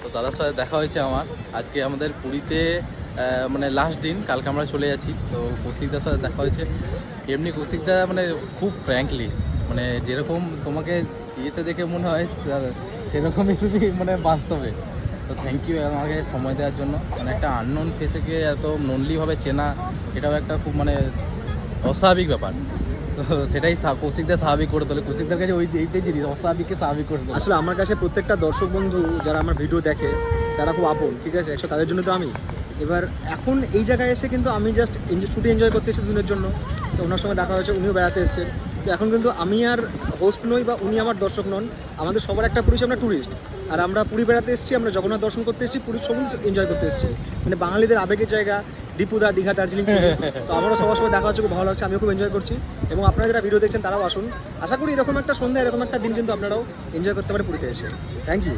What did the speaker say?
তো দাদার সাথে দেখা হয়েছে আমার আজকে আমাদের পুরীতে মানে লাস্ট দিন, কালকে আমরা চলে যাচ্ছি। তো কৌশিকদার সাথে দেখা হয়েছে। এমনি কৌশিকদা মানে খুব ফ্র্যাঙ্কলি, মানে যেরকম তোমাকে ইয়েতে দেখে মনে হয় সেরকমই তুমি মানে বাস্তবে। তো থ্যাংক ইউ আমাকে সময় দেওয়ার জন্য। মানে একটা আননোন ফেসেকে এত ননলিভাবে চেনা, এটাও একটা খুব মানে অস্বাভাবিক ব্যাপার। তো সেটাই কৌশিকদের স্বাভাবিক করে তোলে। কৌশিকদের কাছে এইটাই জিনিস, অস্বাভাবিককে স্বাভাবিক করে তোলে। আসলে আমার কাছে প্রত্যেকটা দর্শক বন্ধু যারা আমার ভিডিও দেখে তারা খুব আপন, ঠিক আছে, একশো তাদের জন্য তো আমি এবার এখন এই জায়গায় এসে কিন্তু আমি জাস্ট ছুটি এনজয় করতে এসেছি দুদিনের জন্য। তো ওনার সঙ্গে দেখা হয়েছে, উনিও বেড়াতে এসেছেন। তো এখন কিন্তু আমি আর হোস্ট নই বা উনি আমার দর্শক নন, আমাদের সবার একটা পুরী, আমরা ট্যুরিস্ট। আর আমরা পুরী বেড়াতে এসেছি, আমরা জগন্নাথ দর্শন করতে এসেছি, পুরীর সবুজ এনজয় করতে এসেছি। মানে বাঙালিদের আবেগের জায়গা দীপুদা, দীঘা, দার্জিলিং। তো আমারও সবার সঙ্গে দেখা হচ্ছে, খুব ভালো লাগছে, আমিও খুব এনজয় করছি। এবং আপনারা যারা ভিডিও দেখছেন তারাও আসুন, আশা করি এরকম একটা সন্ধ্যা, এরকম একটা দিন কিন্তু আপনারাও এনজয় করতে পারে পুরীতে এসে। Thank you.